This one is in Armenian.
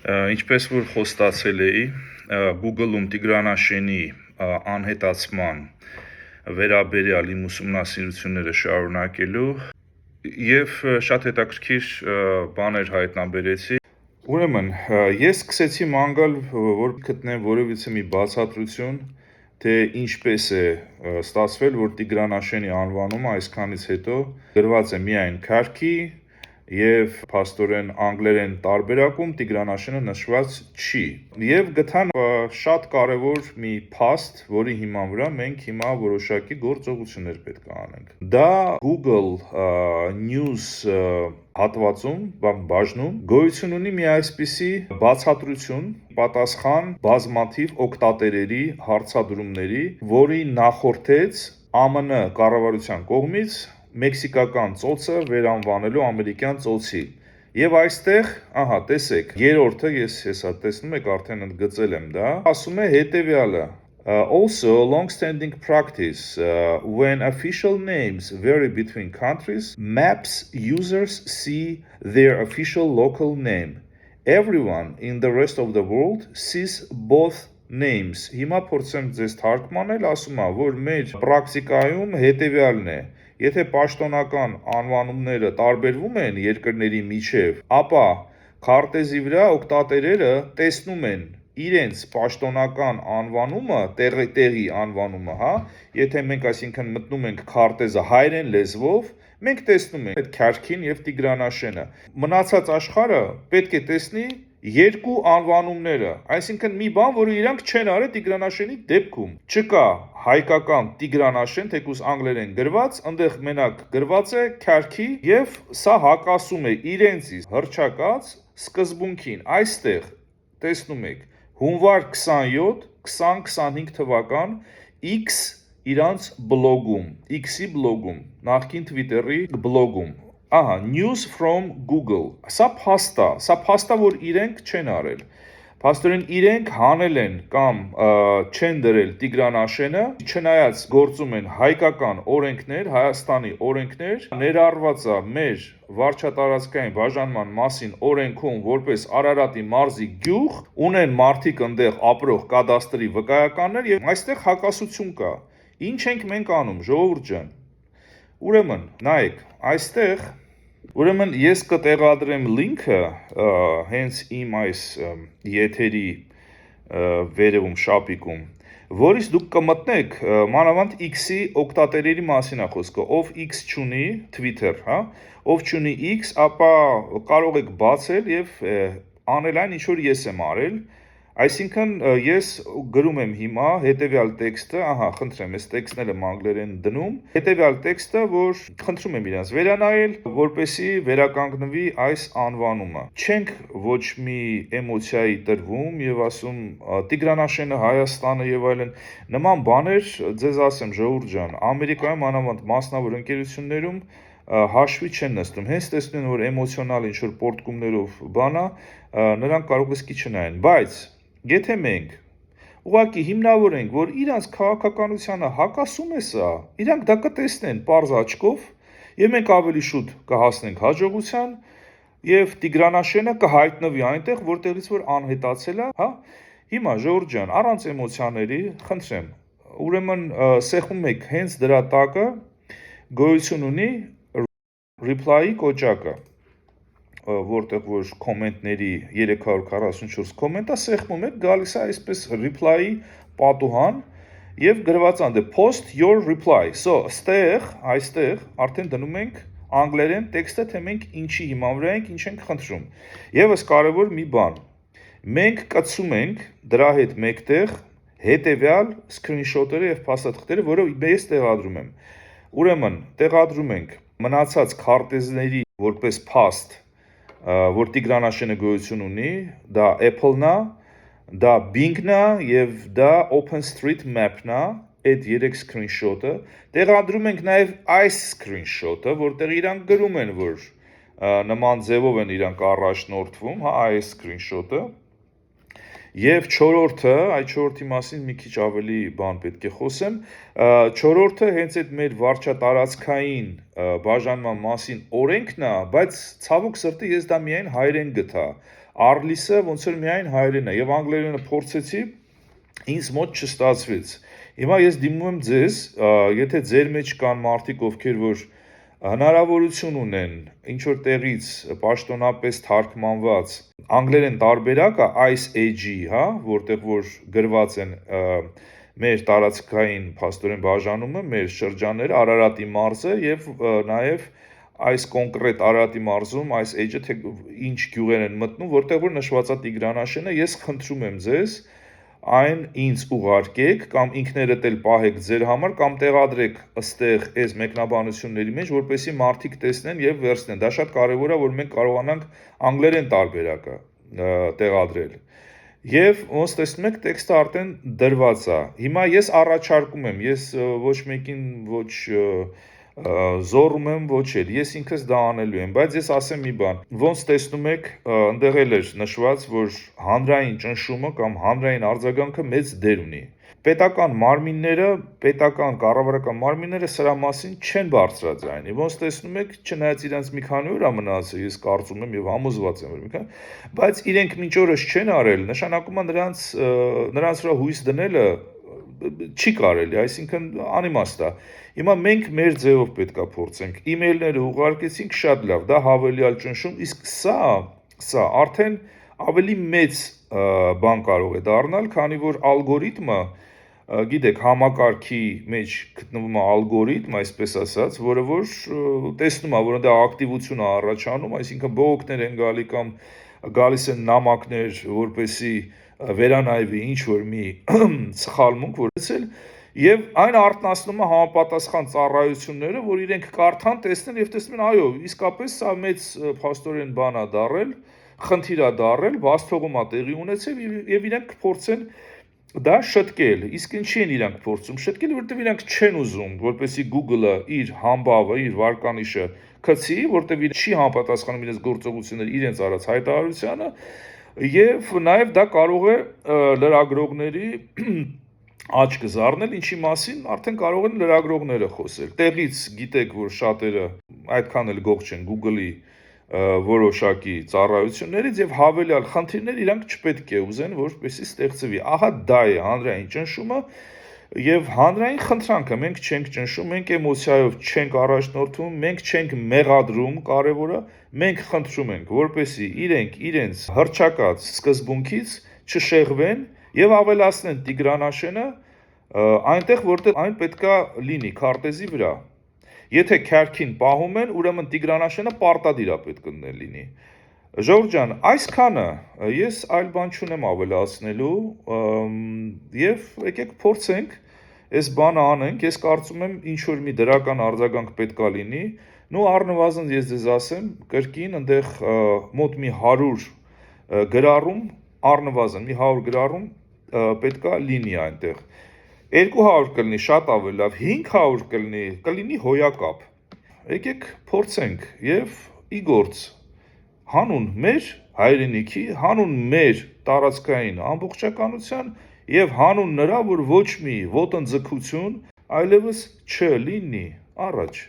Ինչպես որ խոստացել էի, Google-ում Տիգրանաշենի անհետացման վերաբերյալ իմ ուսումնասիրությունները շարունակելու եւ շատ հետաքրքիր բաներ հայտնաբերեցի։ Ուրեմն, ես սկսեցի ման գալ, որ գտնեմ որևիցե մի բացատրություն, թե ինչպես է ստացվել, որ Տիգրանաշենի անվանումը այսքանից հետո գրված է միայն քարքի եւ փաստորեն անգլերեն տարբերակում Տիգրանաշենը նշված չի։ Եվ գտան շատ կարևոր մի փաստ, որի հիման վրա մենք հիմա որոշակի գործողություններ պետք է անենք։ Դա Google News հատվածում, բաժնում գոյություն ունի մի այսպիսի բացատրություն, պատասխան բազմաթիվ օգտատերերի հարցադրումների, որի նախորդեց ԱՄՆ կառավարության կողմից մեքսիկական ծոցը վերանվանելու ամերիկյան ծոցի։ Եվ այստեղ, տեսեք, երրորդը, ես հեսա տեսնում եք, արդեն ընդգծել եմ դա, ասում է հետևյալը. Also, a long-standing practice when official names vary between countries, maps users see their official local name. Everyone in the rest of the world sees both names. Հիմա փորձեմ ձեզ թարգմանել, ասում է, որ մեր պրակտիկայում հետևյալն է. Եթե պաշտոնական անվանումները տարբերվում են երկրների միջև, ապա քարտեզի վրա օգտատերերը տեսնում են իրենց պաշտոնական անվանումը, տեղի անվանումը, եթե մենք այսինքն մտնում ենք քարտեզը հայերեն լեզվով, մենք տեսնում ենք այդ քարքին եւ Տիգրանաշենը։ Մնացած աշխարհը պետք է տեսնի երկու անվանումները, այսինքն մի բան, որը իրանք չեն արել Տիգրանաշենի դեպքում։ Չկա հայկական Տիգրանաշեն, թեկուզ անգլերեն գրված, այնտեղ մենակ գրված է քարքի եւ սա հակասում է իրենցից հռչակած սկզբունքին։ Այստեղ տեսնում եք հունվար 27 2025 թվական X իրանց բլոգում, X-ի բլոգում, նախկին Twitter-ի բլոգում, news from Google, սա փաստա, որ իրենք չեն արել, փաստորեն իրենք հանել են կամ չեն դրել Տիգրանաշենը, չնայած գործում են հայկական օրենքներ, Հայաստանի օրենքներ, ներառված է մեր վարչատարածքային բաժանման մասին օրենքում որպես Արարատի մարզի գյուղ, ունեն մարդիկ այնտեղ ապրող կադաստրի վկայականներ եւ այստեղ հակասություն կա։ Ինչ ենք մենք անում, ժողովուրդ ջան։ Ուրեմն, նայեք, այստեղ Ուրեմն ես կտեղադրեմ լինքը հենց իմ այս եթերի վերևում շապիկում, որից դուք կմտնեք մանավանդ X-ի օգտատերերի մասին է խոսքը, ով X չունի Twitter, ով չունի X, ապա կարող եք բացել եւ անել այն, ինչ որ ես եմ արել, այսինքն ես գրում եմ հիմա հետեւյալ տեքստը, խնդրեմ, այս տեքստն եմ անգլերեն դնում, հետեւյալ տեքստը, որ խնդրում եմ իրանց վերանայել, որպեսզի վերականգնվի այս անվանումը։ Չենք ոչ մի էմոցիայի տրվում եւ ասում Տիգրանաշենը Հայաստանը եւ այլն, նման բաներ ձեզ ասեմ, ժողովուրդ ջան, Ամերիկայում մանավանդ մասնավոր ընկերություններում հաշվի չեն նստում, հենց տեսնում են, որ էմոցիոնալ ինչ-որ պորտկումներով բանա, նրանք կարող է սկի չնայեն, բայց եթե մենք ուղղակի հիմնավորենք, որ իրանց քաղաքականությանը հակասում է սա, իրանք դա կտեսնեն պարզ աչքով եւ մենք ավելի շուտ կհասնենք հաջողության եւ Տիգրանաշենը կհայտնվի այնտեղ, որտեղից որ անհետացել է, Հիմա ժողովուրդ ջան, առանց էմոցիաների, խնդրեմ, ուրեմն սեղմում եք հենց դրա տակը գոյություն ունի reply-ի կոճակը, որտեղ որ կոմենտների 344 կոմենտ է, սեղմում եք, գալիս է այսպես reply-ի պատուհան եւ գրված է post your reply, so այստեղ արդեն դնում ենք անգլերեն տեքստը, թե մենք ինչի հիման վրա ենք, ինչ ենք խնդրում։ Եվս կարևոր մի բան, մենք կցում ենք դրա հետ մեկտեղ հետեւյալ screenshot-երը եւ փաստաթղթերը, որը ես տեղադրում եմ։ Ուրեմն տեղադրում ենք մնացած քարտեզների որպես փաստ, որ Տիգրանաշենը գոյություն ունի, դա Apple-ն է, դա Bing-ն է եւ դա OpenStreetMap-ն է, այդ 3 screenshot-ը, տեղադրում ենք նաեւ այս screenshot-ը, որտեղ իրանք գրում են, որ նման ձևով են իրանք առաջնորդվում, այս screenshot-ը, Եվ չորրորդը, այդ չորրորդի մասին մի քիչ ավելի բան պետք է խոսեմ, չորրորդը հենց այդ մեր վարչատարածքային բաժանման մասին օրենքն է, բայց ցավոք սրտի ես դա միայն հայերեն գտա, Արլիսը ոնց որ միայն հայերեն է, եւ անգլերենը փորձեցի, ինձ մոտ չստացվեց։ Հիմա ես դիմում եմ ձեզ, եթե ձեր մեջ կան մարդիկ, ովքեր որ հնարավորություն ունեն ինչ-որ տեղից պաշտոնապես թարգմանված անգլերեն տարբերակը Ice Age-ի, հա, որտեղ որ գրված են մեր տարածքային փաստորեն բաժանումը, մեր շրջանները, Արարատի մարզը եւ նաեւ այս կոնկրետ Արարատի մարզում այս Age-ը թե ինչ գյուղեր են մտնում, որտեղ որ նշված է Տիգրանաշենը, ես խնդրում եմ ձեզ այն ինձ ուղարկեք կամ ինքներդ էլ պահեք ձեր համար կամ տեղադրեք ըստեղ այս մեկնաբանությունների մեջ, որպեսզի մարդիկ տեսնեն եւ վերցնեն։ Դա շատ կարեւոր է, որ մենք կարողանանք անգլերեն տարբերակը տեղադրել։ Եվ ոնց տեսնում եք, տեքստը արդեն դրված է։ Հիմա ես առաջարկում եմ, ես ոչ մեկին ոչ զորում եմ, ոչ էլ, ես ինքս դա անելու եմ, բայց ես ասեմ մի բան, ոնց տեսնում եք, ընդեղ էլ էր նշված, որ հանրային ճնշումը կամ հանրային արձագանքը մեծ դեր ունի։ Պետական մարմինները, պետական կառավարական մարմինները սրա մասին չեն բարձրաձայնի, ոնց տեսնում եք, չնայած իրենց մի քանի օր է մնացել, ես կարծում եմ եւ համոզված եմ, որ մի քանի, բայց իրենք մինչ օրս չեն արել, նշանակում է նրանց վրա հույս դնելը չի կարելի, այսինքն անիմաստ է։ Հիմա մենք մեր ձևով պետք է փորձենք։ Email-ները ուղարկեցինք, շատ լավ, դա հավելյալ ճնշում, իսկ սա արդեն ավելի մեծ բան կարող է դառնալ, քանի որ ալգորիթմը, գիտեք, համակարգի մեջ գտնվում է ալգորիթմ, այսպես ասած, որը որ տեսնում է, որ դա ակտիվություն է առաջանում, այսինքն բողոքներ են գալի կամ գալիս են նամակներ, որպեսզի վերանայվի ինչ-որ մի սխալմունք, որեցել, եւ այն արտնասնում է համապատասխան ծառայությունները, որ իրենք կարդան, տեսնեն եւ տեսնեն, այո, իսկապես սա մեծ փաստորեն բան է դառել, խնդիր է դառել, բացթողում է տեղի ունեցել եւ իրենք կփորձեն դա շտկել, իսկ ինչի են իրանք փորձում շտկել, որովհետեւ իրանք չեն ուզում, որպեսզի Google-ը իր համբավը, իր վարկանիշը գցի, որտեղ իր չի համապատասխանում իրենց գործողությունները իրենց արած հայտարարությանը, եւ նաեւ դա կարող է լրագրողների աչքը զարնել, ինչի մասին արդեն կարող են լրագրողները խոսել։ Տեղից գիտեք, որ շատերը այդքան էլ գող չեն Google-ի որոշակի ծառայություններից եւ հավելյալ խնդիրներ իրանք չպետք է ուզեն, որպեսզի ստեղծվի։ Ահա դա է հանրային ճնշումը եւ հանրային խնդրանքը, մենք չենք ճնշում, մենք էմոցիայով չենք առաջնորդվում, մենք չենք մեղադրում, կարեւորը մենք խնդրում ենք, որպեսզի իրենք իրենց հռչակած սկզբունքից չշեղվեն եւ ավելացնեն Տիգրանաշենը այնտեղ, որտեղ այն պետքա լինի քարտեզի վրա։ Եթե քյարքին պահում են, ուրեմն Տիգրանաշենը պարտադիր է պետք լինի։ Ժողովուրդ ջան, այսքանը ես այլ բան չունեմ ավելացնելու եւ եկեք փորձենք այս բանը անենք, ես կարծում եմ ինչ որ մի դրական արձագանք պետքա լինի, նու առնվազն ես ձեզ ասեմ, կրկին այնտեղ մոտ մի 100 գրառում, առնվազն մի 100 գրառում պետքա լինի այնտեղ։ 200 կլինի շատ ավելի լավ, 500 կլինի հոյակապ։ Եկեք փորձենք եւ ի գործ հանուն մեր հայրենիքի, հանուն մեր տարածքային ամբողջականության եւ հանուն նրա, որ ոչ մի ոտնձգություն այլևս չլինի, առաջ